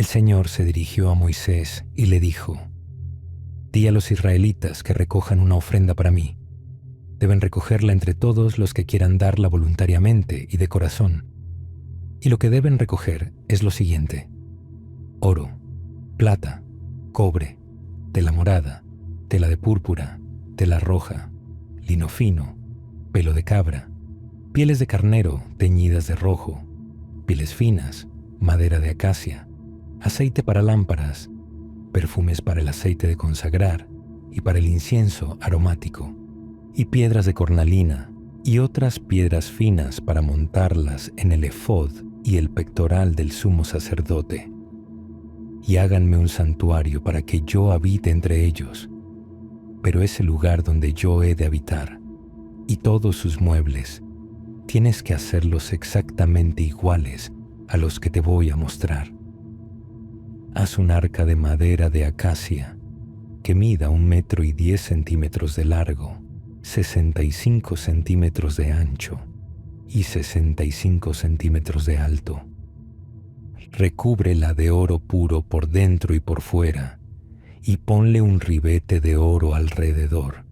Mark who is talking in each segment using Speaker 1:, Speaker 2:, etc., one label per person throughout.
Speaker 1: El Señor se dirigió a Moisés y le dijo: «Di a los israelitas que recojan una ofrenda para mí. Deben recogerla entre todos los que quieran darla voluntariamente y de corazón. Y lo que deben recoger es lo siguiente: oro, plata, cobre, tela morada, tela de púrpura, tela roja, lino fino, pelo de cabra, pieles de carnero teñidas de rojo, pieles finas, madera de acacia, aceite para lámparas, perfumes para el aceite de consagrar y para el incienso aromático, y piedras de cornalina y otras piedras finas para montarlas en el efod y el pectoral del sumo sacerdote. Y háganme un santuario para que yo habite entre ellos, pero ese lugar donde yo he de habitar y todos sus muebles, tienes que hacerlos exactamente iguales a los que te voy a mostrar. Haz un arca de madera de acacia que mida 1,10 metros de largo, 65 centímetros de ancho y 65 centímetros de alto. Recúbrela de oro puro por dentro y por fuera, y ponle un ribete de oro alrededor.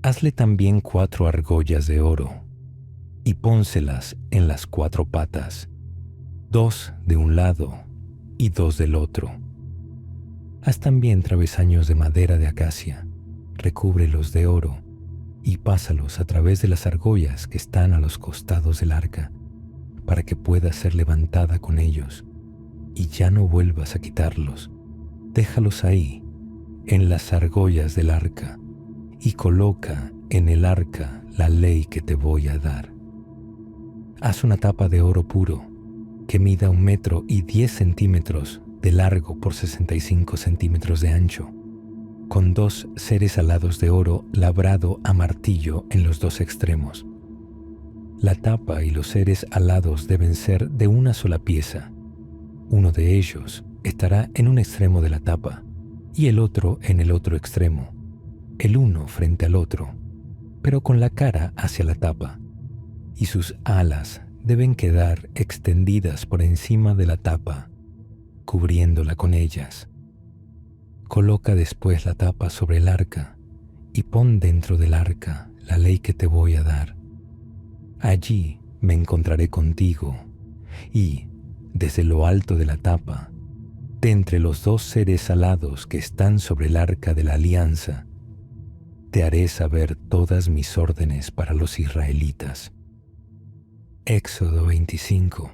Speaker 1: Hazle también 4 argollas de oro, y pónselas en las 4 patas, 2 de un lado y 2 del otro. Haz también travesaños de madera de acacia, recúbrelos de oro, y pásalos a través de las argollas que están a los costados del arca, para que pueda ser levantada con ellos, y ya no vuelvas a quitarlos. Déjalos ahí, en las argollas del arca, y coloca en el arca la ley que te voy a dar. Haz una tapa de oro puro, que mida 1,10 metros de largo por 65 centímetros de ancho, con 2 seres alados de oro labrado a martillo en los 2 extremos. La tapa y los seres alados deben ser de una sola pieza. Uno de ellos estará en un extremo de la tapa y el otro en el otro extremo, el uno frente al otro, pero con la cara hacia la tapa, y sus alas deben quedar extendidas por encima de la tapa, cubriéndola con ellas. Coloca después la tapa sobre el arca y pon dentro del arca la ley que te voy a dar. Allí me encontraré contigo y, desde lo alto de la tapa, de entre los 2 seres alados que están sobre el arca de la alianza, te haré saber todas mis órdenes para los israelitas. Éxodo 25.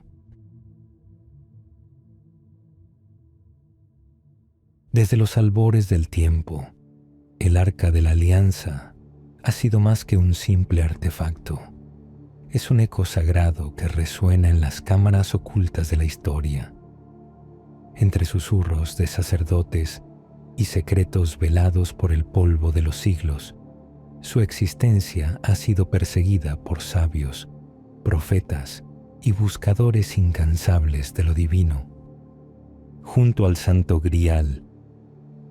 Speaker 1: Desde los albores del tiempo, el arca de la alianza ha sido más que un simple artefacto. Es un eco sagrado que resuena en las cámaras ocultas de la historia. Entre susurros de sacerdotes y secretos velados por el polvo de los siglos, su existencia ha sido perseguida por sabios, profetas y buscadores incansables de lo divino. Junto al Santo Grial,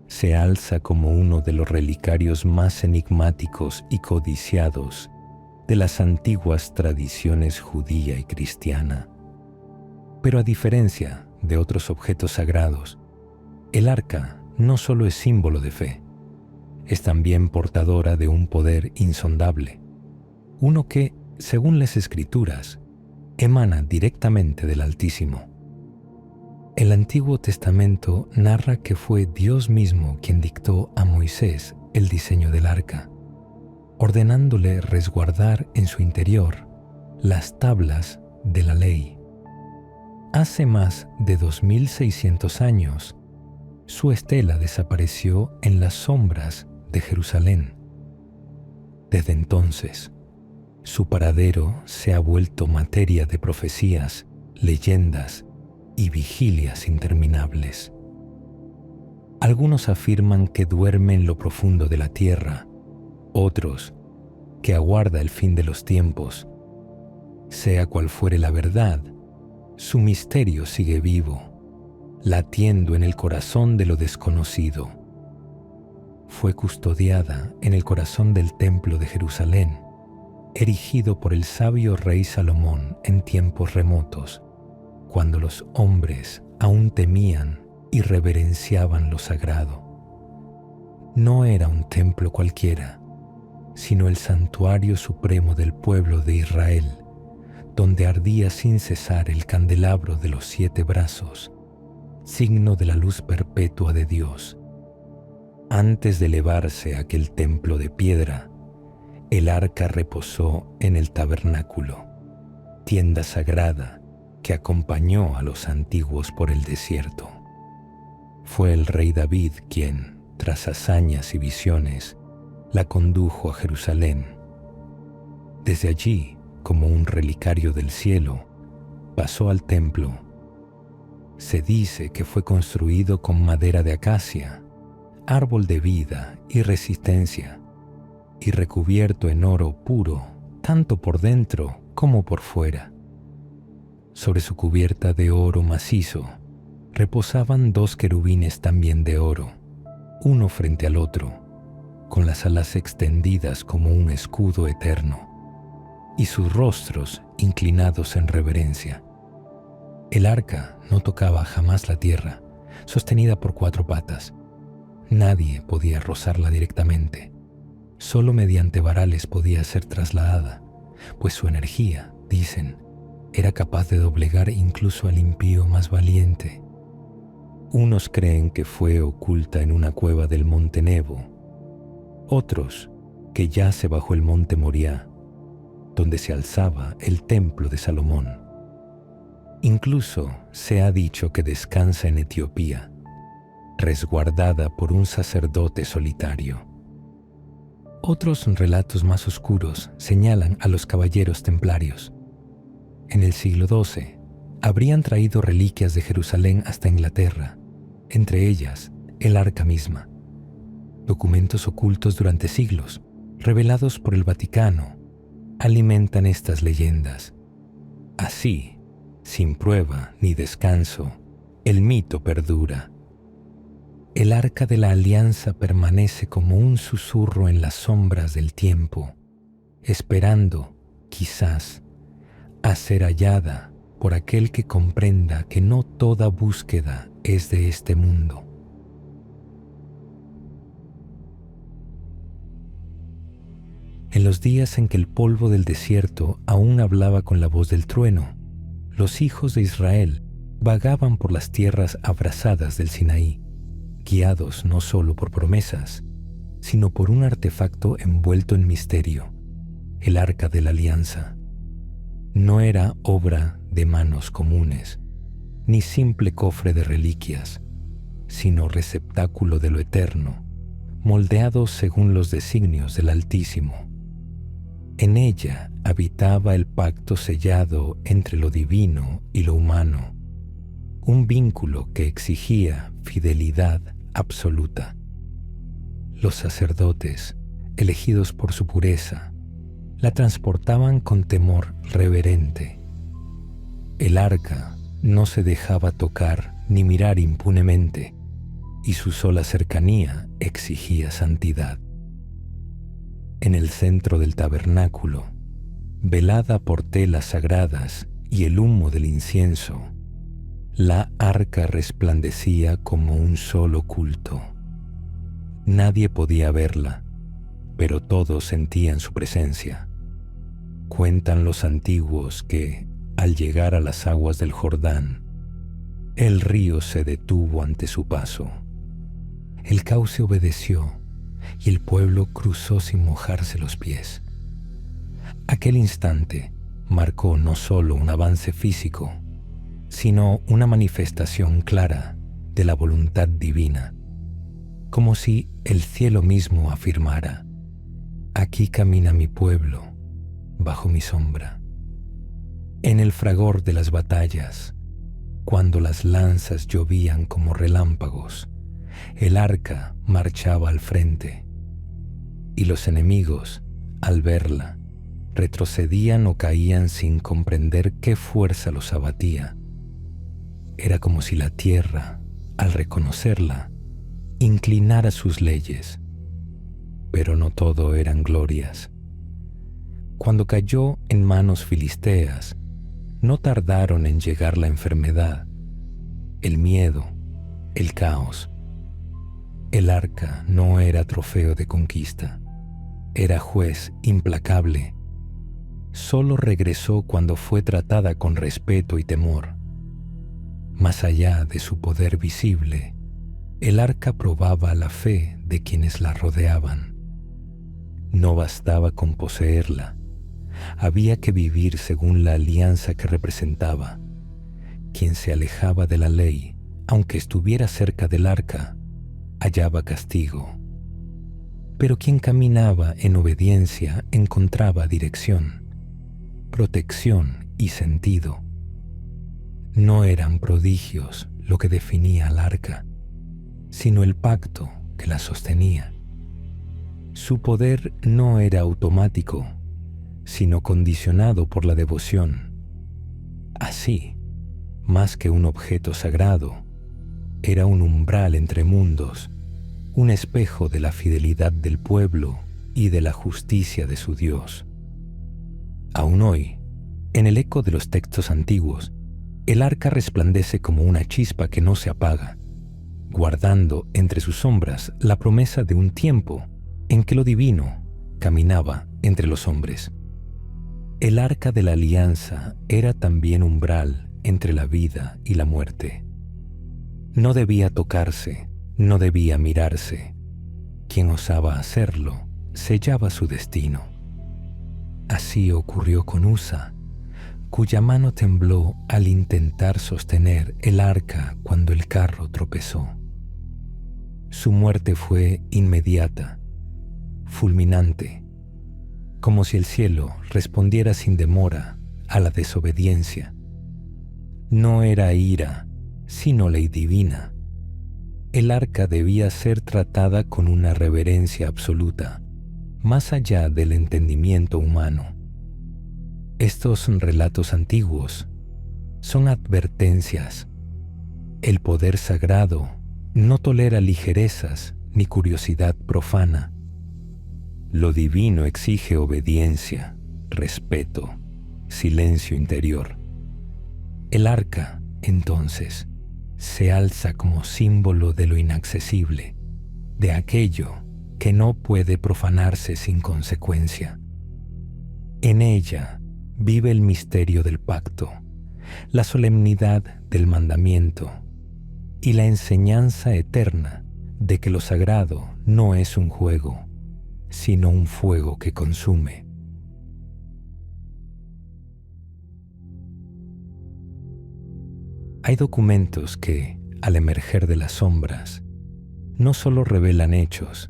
Speaker 1: se alza como uno de los relicarios más enigmáticos y codiciados de las antiguas tradiciones judía y cristiana. Pero a diferencia de otros objetos sagrados, el arca no solo es símbolo de fe, es también portadora de un poder insondable, uno que, según las Escrituras, emana directamente del Altísimo. El Antiguo Testamento narra que fue Dios mismo quien dictó a Moisés el diseño del arca, ordenándole resguardar en su interior las tablas de la ley. Hace más de 2600 años, su estela desapareció en las sombras de Jerusalén. Desde entonces, su paradero se ha vuelto materia de profecías, leyendas y vigilias interminables. Algunos afirman que duerme en lo profundo de la tierra, otros que aguarda el fin de los tiempos. Sea cual fuere la verdad, su misterio sigue vivo, latiendo en el corazón de lo desconocido. Fue custodiada en el corazón del templo de Jerusalén, erigido por el sabio rey Salomón en tiempos remotos, cuando los hombres aún temían y reverenciaban lo sagrado. No era un templo cualquiera, sino el santuario supremo del pueblo de Israel, donde ardía sin cesar el candelabro de los 7 brazos, signo de la luz perpetua de Dios. Antes de elevarse aquel templo de piedra, el arca reposó en el tabernáculo, tienda sagrada que acompañó a los antiguos por el desierto. Fue el rey David quien, tras hazañas y visiones, la condujo a Jerusalén. Desde allí, como un relicario del cielo, pasó al templo. Se dice que fue construido con madera de acacia, árbol de vida y resistencia, y recubierto en oro puro, tanto por dentro como por fuera. Sobre su cubierta de oro macizo reposaban 2 querubines también de oro, uno frente al otro, con las alas extendidas como un escudo eterno, y sus rostros inclinados en reverencia. El arca no tocaba jamás la tierra, sostenida por 4 patas. Nadie podía rozarla directamente. Solo mediante varales podía ser trasladada, pues su energía, dicen, era capaz de doblegar incluso al impío más valiente. Unos creen que fue oculta en una cueva del monte Nebo, otros que yace bajo el monte Moriah, donde se alzaba el templo de Salomón. Incluso se ha dicho que descansa en Etiopía, resguardada por un sacerdote solitario. Otros relatos más oscuros señalan a los caballeros templarios. En el siglo XII, habrían traído reliquias de Jerusalén hasta Inglaterra, entre ellas el arca misma. Documentos ocultos durante siglos, revelados por el Vaticano, alimentan estas leyendas. Así, sin prueba ni descanso, el mito perdura. El arca de la alianza permanece como un susurro en las sombras del tiempo, esperando, quizás, a ser hallada por aquel que comprenda que no toda búsqueda es de este mundo. En los días en que el polvo del desierto aún hablaba con la voz del trueno, los hijos de Israel vagaban por las tierras abrasadas del Sinaí, guiados no solo por promesas, sino por un artefacto envuelto en misterio, el Arca de la Alianza. No era obra de manos comunes, ni simple cofre de reliquias, sino receptáculo de lo eterno, moldeado según los designios del Altísimo. En ella habitaba el pacto sellado entre lo divino y lo humano, un vínculo que exigía fidelidad absoluta. Los sacerdotes, elegidos por su pureza, la transportaban con temor reverente. El arca no se dejaba tocar ni mirar impunemente, y su sola cercanía exigía santidad. En el centro del tabernáculo, velada por telas sagradas y el humo del incienso, la arca resplandecía como un solo culto. Nadie podía verla, pero todos sentían su presencia. Cuentan los antiguos que, al llegar a las aguas del Jordán, el río se detuvo ante su paso. El cauce obedeció y el pueblo cruzó sin mojarse los pies. Aquel instante marcó no solo un avance físico, sino una manifestación clara de la voluntad divina, como si el cielo mismo afirmara: aquí camina mi pueblo, bajo mi sombra. En el fragor de las batallas, cuando las lanzas llovían como relámpagos, el arca marchaba al frente, y los enemigos, al verla, retrocedían o caían sin comprender qué fuerza los abatía. Era como si la tierra, al reconocerla, inclinara sus leyes. Pero no todo eran glorias. Cuando cayó en manos filisteas, no tardaron en llegar la enfermedad. el miedo, el caos. El arca no era trofeo de conquista, era juez implacable. Solo regresó cuando fue tratada con respeto y temor. Más allá de su poder visible, el arca probaba la fe de quienes la rodeaban. No bastaba con poseerla, había que vivir según la alianza que representaba. Quien se alejaba de la ley, aunque estuviera cerca del arca, hallaba castigo. Pero quien caminaba en obediencia encontraba dirección, protección y sentido. No eran prodigios lo que definía al arca, sino el pacto que la sostenía. Su poder no era automático, sino condicionado por la devoción. Así, más que un objeto sagrado, era un umbral entre mundos, un espejo de la fidelidad del pueblo y de la justicia de su Dios. Aún hoy, en el eco de los textos antiguos, el arca resplandece como una chispa que no se apaga, guardando entre sus sombras la promesa de un tiempo en que lo divino caminaba entre los hombres. El arca de la alianza era también umbral entre la vida y la muerte. No debía tocarse, no debía mirarse. Quien osaba hacerlo sellaba su destino. Así ocurrió con Usa, cuya mano tembló al intentar sostener el arca cuando el carro tropezó. Su muerte fue inmediata, fulminante, como si el cielo respondiera sin demora a la desobediencia. No era ira, sino ley divina. El arca debía ser tratada con una reverencia absoluta, más allá del entendimiento humano. Estos relatos antiguos son advertencias. El poder sagrado no tolera ligerezas ni curiosidad profana. Lo divino exige obediencia, respeto, silencio interior. El arca, entonces, se alza como símbolo de lo inaccesible, de aquello que no puede profanarse sin consecuencia. En ella vive el misterio del pacto, la solemnidad del mandamiento y la enseñanza eterna de que lo sagrado no es un juego, sino un fuego que consume. Hay documentos que, al emerger de las sombras, no solo revelan hechos,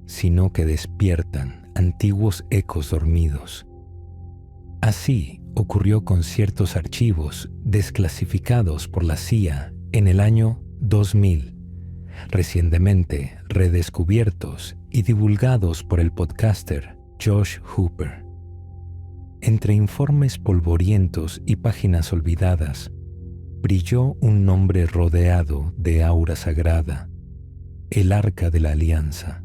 Speaker 1: sino que despiertan antiguos ecos dormidos. Así ocurrió con ciertos archivos desclasificados por la CIA en el año 2000, recientemente redescubiertos y divulgados por el podcaster Josh Hooper. Entre informes polvorientos y páginas olvidadas, brilló un nombre rodeado de aura sagrada, el Arca de la Alianza.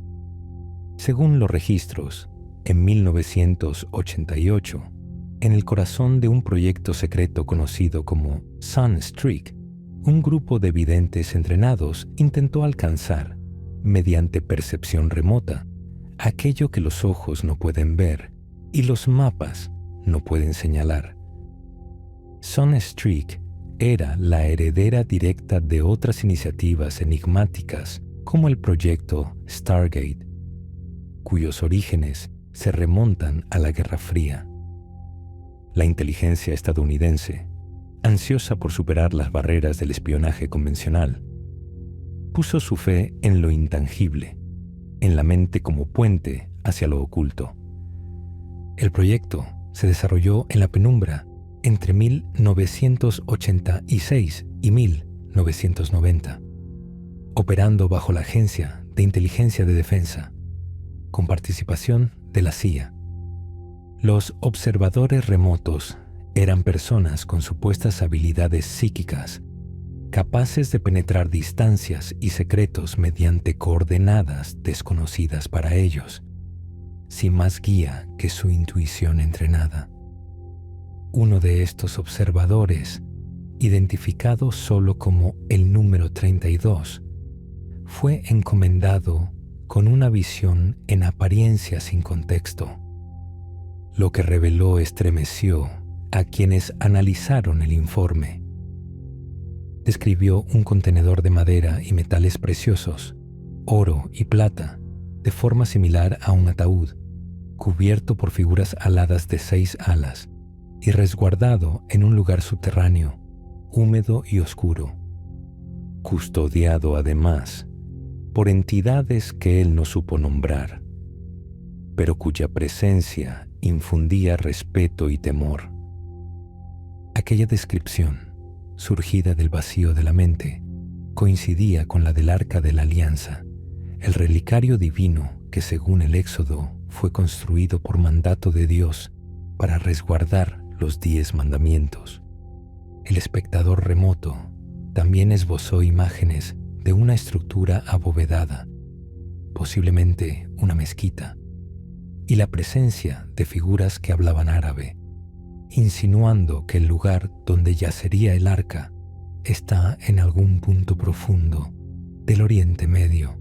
Speaker 1: Según los registros, en 1988, en el corazón de un proyecto secreto conocido como Sunstreak, un grupo de videntes entrenados intentó alcanzar, mediante percepción remota, aquello que los ojos no pueden ver y los mapas no pueden señalar. Sunstreak era la heredera directa de otras iniciativas enigmáticas como el proyecto Stargate, cuyos orígenes se remontan a la Guerra Fría. La inteligencia estadounidense, ansiosa por superar las barreras del espionaje convencional, puso su fe en lo intangible, en la mente como puente hacia lo oculto. El proyecto se desarrolló en la penumbra entre 1986 y 1990, operando bajo la Agencia de Inteligencia de Defensa, con participación de la CIA. Los observadores remotos eran personas con supuestas habilidades psíquicas, capaces de penetrar distancias y secretos mediante coordenadas desconocidas para ellos, sin más guía que su intuición entrenada. Uno de estos observadores identificado solo como el número 32, fue encomendado con una visión en apariencia sin contexto. Lo que reveló estremeció a quienes analizaron el informe. Describió un contenedor de madera y metales preciosos, oro y plata, de forma similar a un ataúd, cubierto por figuras aladas de 6 alas y resguardado en un lugar subterráneo, húmedo y oscuro, custodiado además por entidades que él no supo nombrar, pero cuya presencia infundía respeto y temor. Aquella descripción, surgida del vacío de la mente, coincidía con la del Arca de la Alianza, el relicario divino que, según el Éxodo, fue construido por mandato de Dios para resguardar los 10 mandamientos. El espectador remoto también esbozó imágenes de una estructura abovedada, posiblemente una mezquita, y la presencia de figuras que hablaban árabe, insinuando que el lugar donde yacería el arca está en algún punto profundo del Oriente Medio.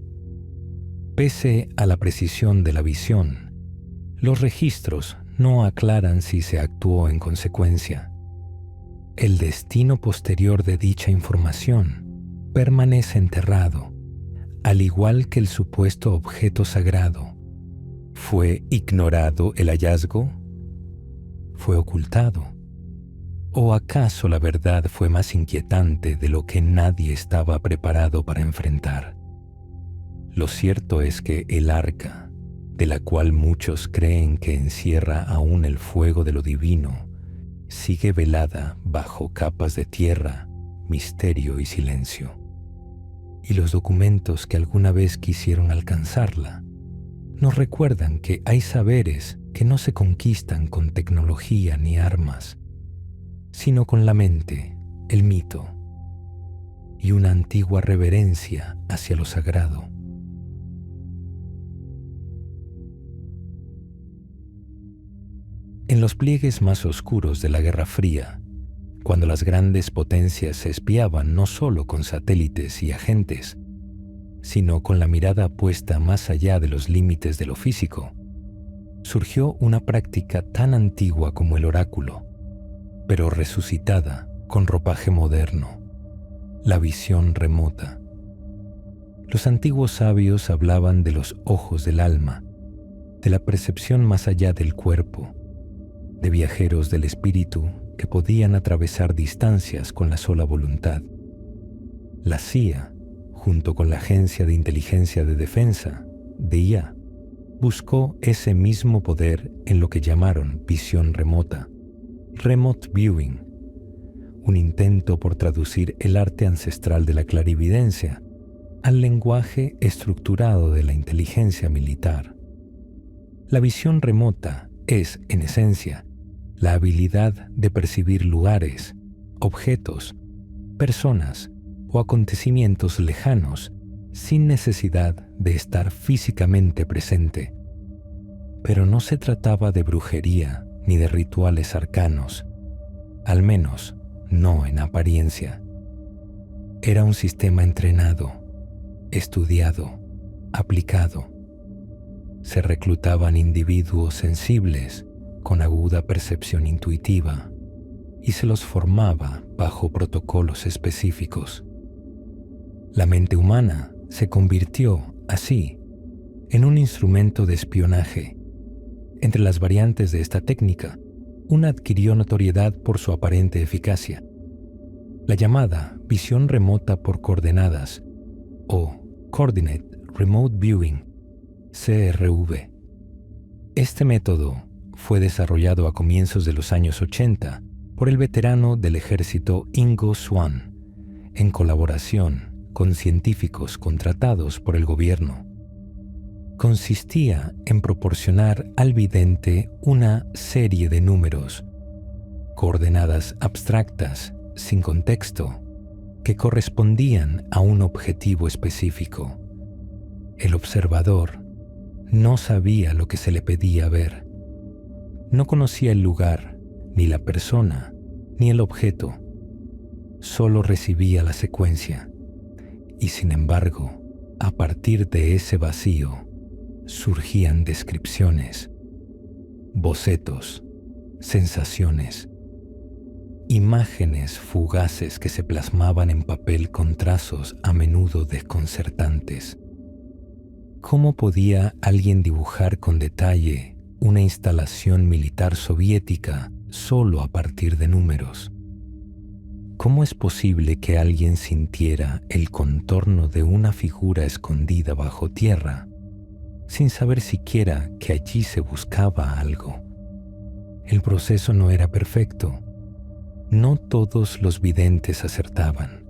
Speaker 1: Pese a la precisión de la visión, los registros no aclaran si se actuó en consecuencia. El destino posterior de dicha información permanece enterrado, al igual que el supuesto objeto sagrado. ¿Fue ignorado el hallazgo? ¿Fue ocultado? ¿O acaso la verdad fue más inquietante de lo que nadie estaba preparado para enfrentar? Lo cierto es que el arca, de la cual muchos creen que encierra aún el fuego de lo divino, sigue velada bajo capas de tierra, misterio y silencio. Y los documentos que alguna vez quisieron alcanzarla nos recuerdan que hay saberes que no se conquistan con tecnología ni armas, sino con la mente, el mito y una antigua reverencia hacia lo sagrado. En los pliegues más oscuros de la Guerra Fría, cuando las grandes potencias se espiaban no solo con satélites y agentes, sino con la mirada puesta más allá de los límites de lo físico, surgió una práctica tan antigua como el oráculo, pero resucitada con ropaje moderno: la visión remota. Los antiguos sabios hablaban de los ojos del alma, de la percepción más allá del cuerpo, de viajeros del espíritu que podían atravesar distancias con la sola voluntad. La CIA, junto con la Agencia de Inteligencia de Defensa, DIA, buscó ese mismo poder en lo que llamaron visión remota, remote viewing, un intento por traducir el arte ancestral de la clarividencia al lenguaje estructurado de la inteligencia militar. La visión remota es, en esencia, la habilidad de percibir lugares, objetos, personas o acontecimientos lejanos sin necesidad de estar físicamente presente. Pero no se trataba de brujería ni de rituales arcanos, al menos no en apariencia. Era un sistema entrenado, estudiado, aplicado. Se reclutaban individuos sensibles con aguda percepción intuitiva y se los formaba bajo protocolos específicos. La mente humana se convirtió, así, en un instrumento de espionaje. Entre las variantes de esta técnica, una adquirió notoriedad por su aparente eficacia: la llamada visión remota por coordenadas o Coordinate Remote Viewing, CRV. Este método fue desarrollado a comienzos de los años 80 por el veterano del ejército Ingo Swann, en colaboración con científicos contratados por el gobierno. Consistía en proporcionar al vidente una serie de números, coordenadas abstractas, sin contexto, que correspondían a un objetivo específico. El observador no sabía lo que se le pedía ver. No conocía el lugar, ni la persona, ni el objeto. solo recibía la secuencia, y sin embargo, a partir de ese vacío, surgían descripciones, bocetos, sensaciones, imágenes fugaces que se plasmaban en papel con trazos a menudo desconcertantes. ¿Cómo podía alguien dibujar con detalle una instalación militar soviética solo a partir de números? ¿Cómo es posible que alguien sintiera el contorno de una figura escondida bajo tierra sin saber siquiera que allí se buscaba algo? El proceso no era perfecto. No todos los videntes acertaban.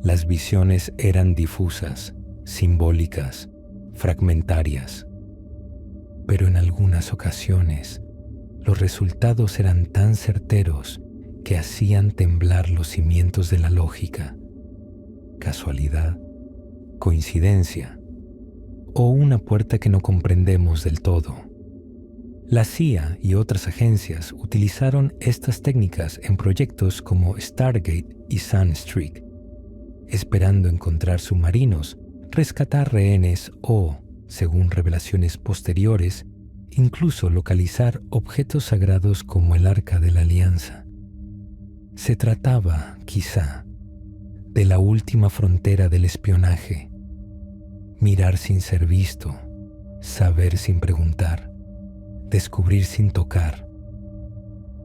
Speaker 1: Las visiones eran difusas, simbólicas, fragmentarias. Pero en algunas ocasiones, los resultados eran tan certeros que hacían temblar los cimientos de la lógica. ¿Casualidad? ¿Coincidencia? ¿O una puerta que no comprendemos del todo? La CIA y otras agencias utilizaron estas técnicas en proyectos como Stargate y Sunstreak, esperando encontrar submarinos, rescatar rehenes o, según revelaciones posteriores, incluso localizar objetos sagrados como el Arca de la Alianza. Se trataba, quizá, de la última frontera del espionaje: mirar sin ser visto, saber sin preguntar, descubrir sin tocar.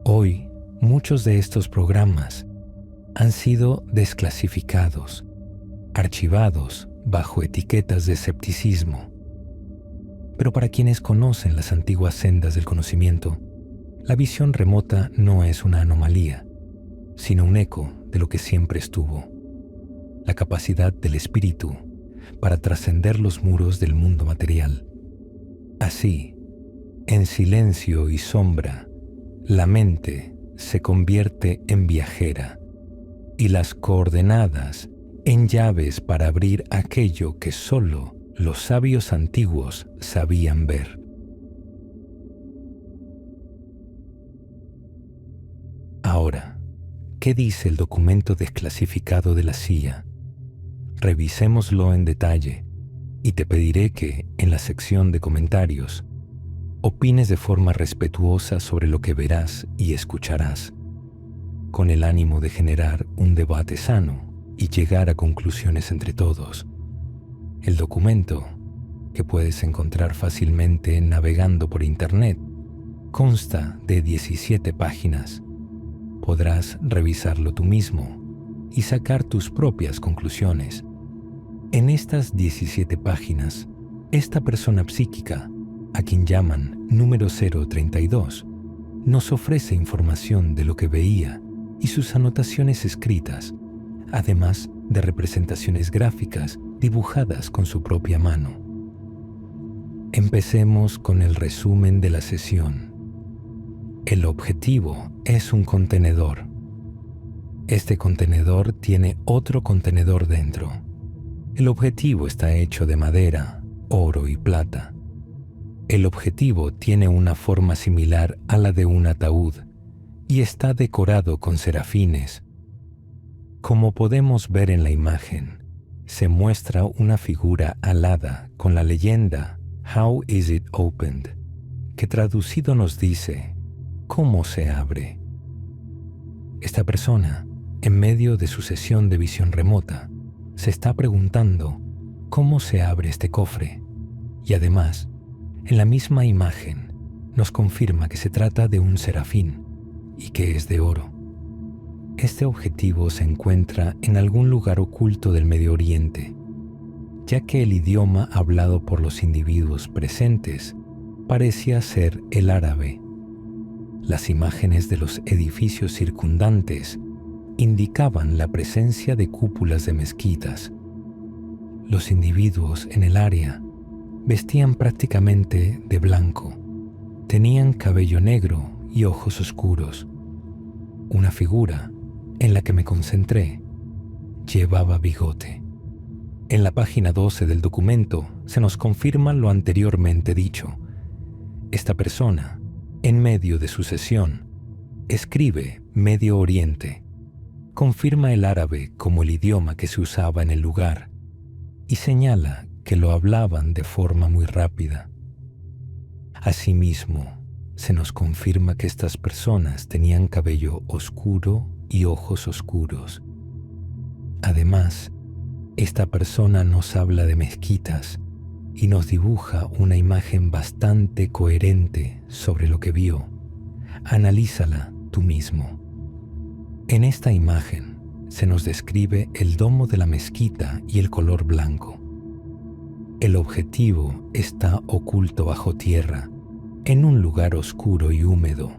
Speaker 1: Hoy, muchos de estos programas han sido desclasificados, archivados bajo etiquetas de escepticismo. Pero para quienes conocen las antiguas sendas del conocimiento, la visión remota no es una anomalía, sino un eco de lo que siempre estuvo: la capacidad del espíritu para trascender los muros del mundo material. Así, en silencio y sombra, la mente se convierte en viajera y las coordenadas en llaves para abrir aquello que solo los sabios antiguos sabían ver. Ahora, ¿qué dice el documento desclasificado de la CIA? Revisémoslo en detalle y te pediré que, en la sección de comentarios, opines de forma respetuosa sobre lo que verás y escucharás, con el ánimo de generar un debate sano y llegar a conclusiones entre todos. El documento, que puedes encontrar fácilmente navegando por Internet, consta de 17 páginas. Podrás revisarlo tú mismo y sacar tus propias conclusiones. En estas 17 páginas, esta persona psíquica, a quien llaman número 032, nos ofrece información de lo que veía y sus anotaciones escritas, además de representaciones gráficas dibujadas con su propia mano. Empecemos con el resumen de la sesión. El objetivo es un contenedor. Este contenedor tiene otro contenedor dentro. El objetivo está hecho de madera, oro y plata. El objetivo tiene una forma similar a la de un ataúd y está decorado con serafines. Como podemos ver en la imagen, se muestra una figura alada con la leyenda "How is it opened?", que traducido nos dice "¿Cómo se abre?". Esta persona, en medio de su sesión de visión remota, se está preguntando cómo se abre este cofre, y además, en la misma imagen, nos confirma que se trata de un serafín y que es de oro. Este objetivo se encuentra en algún lugar oculto del Medio Oriente, ya que el idioma hablado por los individuos presentes parecía ser el árabe. Las imágenes de los edificios circundantes indicaban la presencia de cúpulas de mezquitas. Los individuos en el área vestían prácticamente de blanco. Tenían cabello negro y ojos oscuros. Una figura, en la que me concentré, llevaba bigote. En la página 12 del documento se nos confirma lo anteriormente dicho. Esta persona, en medio de su sesión, escribe Medio Oriente, confirma el árabe como el idioma que se usaba en el lugar y señala que lo hablaban de forma muy rápida. Asimismo, se nos confirma que estas personas tenían cabello oscuro y ojos oscuros. Además, esta persona nos habla de mezquitas y nos dibuja una imagen bastante coherente sobre lo que vio. Analízala tú mismo. En esta imagen se nos describe el domo de la mezquita y el color blanco. El objetivo está oculto bajo tierra, en un lugar oscuro y húmedo.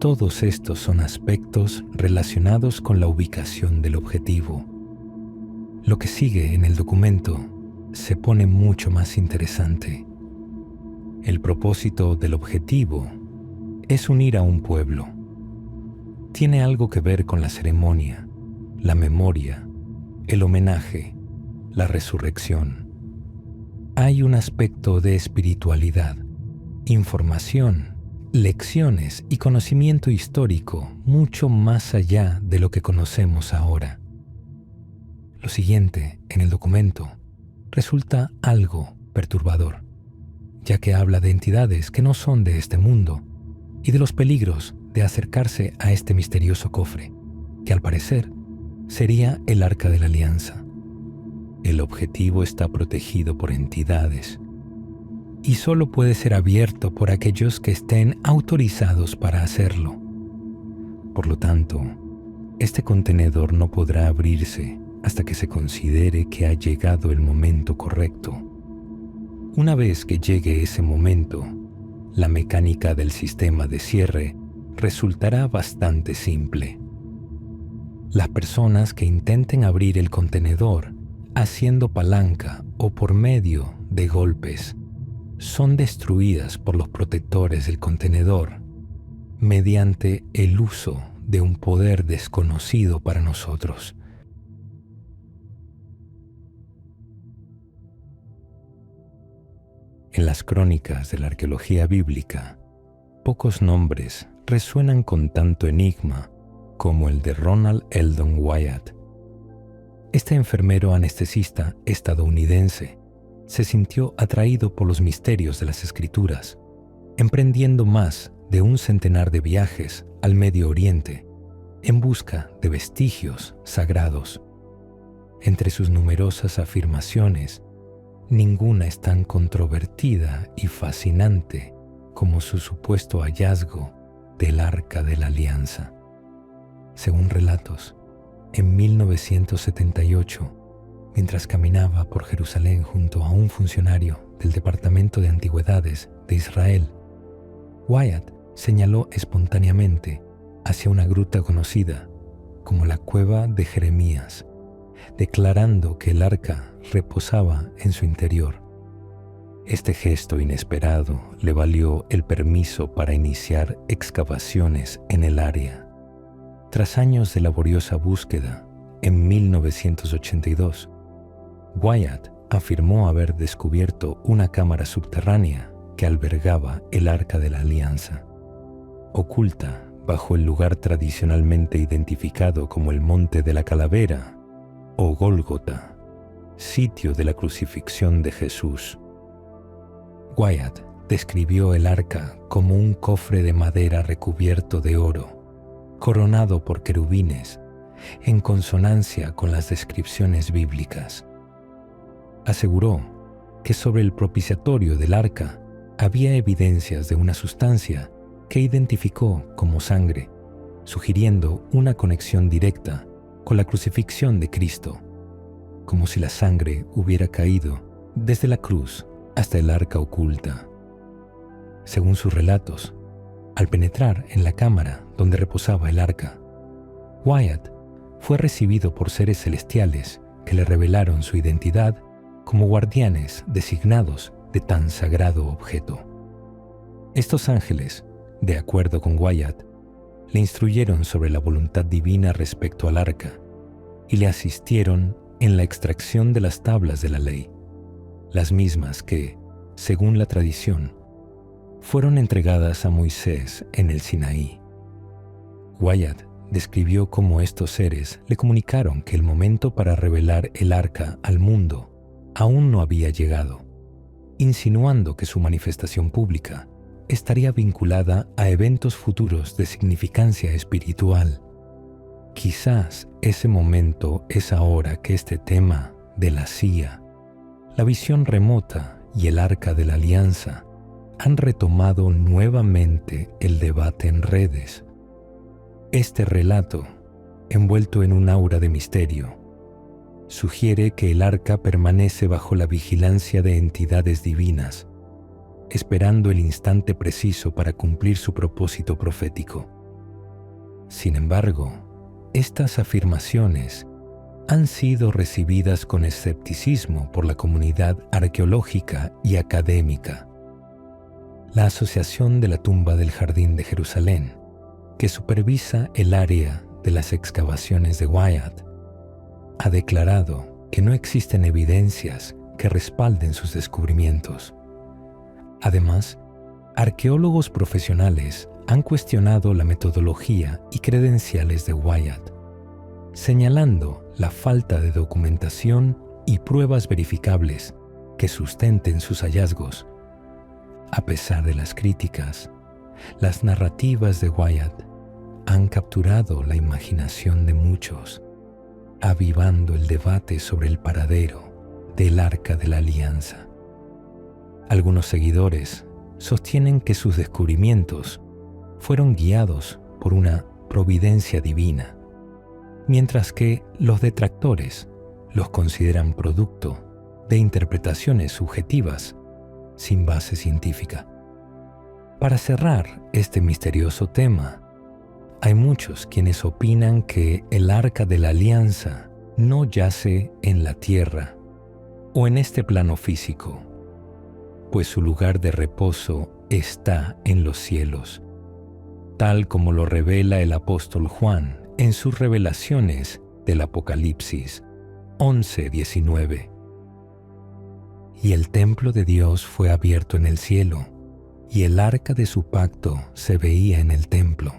Speaker 1: Todos estos son aspectos relacionados con la ubicación del objetivo. Lo que sigue en el documento se pone mucho más interesante. El propósito del objetivo es unir a un pueblo. Tiene algo que ver con la ceremonia, la memoria, el homenaje, la resurrección. Hay un aspecto de espiritualidad, información, lecciones y conocimiento histórico mucho más allá de lo que conocemos ahora. Lo siguiente en el documento resulta algo perturbador, ya que habla de entidades que no son de este mundo y de los peligros de acercarse a este misterioso cofre, que al parecer sería el Arca de la Alianza. El objetivo está protegido por entidades y solo puede ser abierto por aquellos que estén autorizados para hacerlo. Por lo tanto, este contenedor no podrá abrirse hasta que se considere que ha llegado el momento correcto. Una vez que llegue ese momento, la mecánica del sistema de cierre resultará bastante simple. Las personas que intenten abrir el contenedor haciendo palanca o por medio de golpes son destruidas por los protectores del contenedor mediante el uso de un poder desconocido para nosotros. En las crónicas de la arqueología bíblica, pocos nombres resuenan con tanto enigma como el de Ronald Eldon Wyatt. Este enfermero anestesista estadounidense se sintió atraído por los misterios de las Escrituras, emprendiendo más de un centenar de viajes al Medio Oriente en busca de vestigios sagrados. Entre sus numerosas afirmaciones, ninguna es tan controvertida y fascinante como su supuesto hallazgo del Arca de la Alianza. Según relatos, en 1978, mientras caminaba por Jerusalén junto a un funcionario del Departamento de Antigüedades de Israel, Wyatt señaló espontáneamente hacia una gruta conocida como la Cueva de Jeremías, declarando que el arca reposaba en su interior. Este gesto inesperado le valió el permiso para iniciar excavaciones en el área. Tras años de laboriosa búsqueda, en 1982, Wyatt afirmó haber descubierto una cámara subterránea que albergaba el Arca de la Alianza, oculta bajo el lugar tradicionalmente identificado como el Monte de la Calavera o Gólgota, sitio de la crucifixión de Jesús. Wyatt describió el arca como un cofre de madera recubierto de oro, coronado por querubines, en consonancia con las descripciones bíblicas. Aseguró que sobre el propiciatorio del arca había evidencias de una sustancia que identificó como sangre, sugiriendo una conexión directa con la crucifixión de Cristo, como si la sangre hubiera caído desde la cruz hasta el arca oculta. Según sus relatos, al penetrar en la cámara donde reposaba el arca, Wyatt fue recibido por seres celestiales que le revelaron su identidad como guardianes designados de tan sagrado objeto. Estos ángeles, de acuerdo con Wyatt, le instruyeron sobre la voluntad divina respecto al arca y le asistieron en la extracción de las tablas de la ley, las mismas que, según la tradición, fueron entregadas a Moisés en el Sinaí. Wyatt describió cómo estos seres le comunicaron que el momento para revelar el arca al mundo aún no había llegado, insinuando que su manifestación pública estaría vinculada a eventos futuros de significancia espiritual. Quizás ese momento es ahora que este tema de la CIA, la visión remota y el arca de la alianza han retomado nuevamente el debate en redes. Este relato, envuelto en un aura de misterio, sugiere que el arca permanece bajo la vigilancia de entidades divinas, esperando el instante preciso para cumplir su propósito profético. Sin embargo, estas afirmaciones han sido recibidas con escepticismo por la comunidad arqueológica y académica. La Asociación de la Tumba del Jardín de Jerusalén, que supervisa el área de las excavaciones de Wyatt, ha declarado que no existen evidencias que respalden sus descubrimientos. Además, arqueólogos profesionales han cuestionado la metodología y credenciales de Wyatt, señalando la falta de documentación y pruebas verificables que sustenten sus hallazgos. A pesar de las críticas, las narrativas de Wyatt han capturado la imaginación de muchos, avivando el debate sobre el paradero del Arca de la Alianza. Algunos seguidores sostienen que sus descubrimientos fueron guiados por una providencia divina, mientras que los detractores los consideran producto de interpretaciones subjetivas sin base científica. Para cerrar este misterioso tema, hay muchos quienes opinan que el Arca de la Alianza no yace en la tierra o en este plano físico, pues su lugar de reposo está en los cielos, tal como lo revela el apóstol Juan en sus revelaciones del Apocalipsis 11:19. Y el templo de Dios fue abierto en el cielo, y el arca de su pacto se veía en el templo.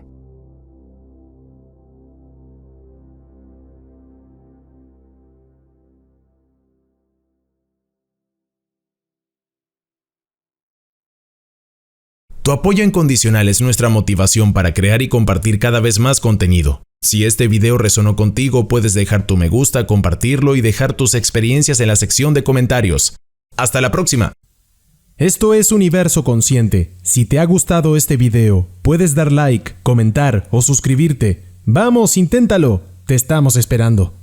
Speaker 2: Tu apoyo incondicional es nuestra motivación para crear y compartir cada vez más contenido. Si este video resonó contigo, puedes dejar tu me gusta, compartirlo y dejar tus experiencias en la sección de comentarios. ¡Hasta la próxima!
Speaker 3: Esto es Universo Consciente. Si te ha gustado este video, puedes dar like, comentar o suscribirte. ¡Vamos, inténtalo! Te estamos esperando.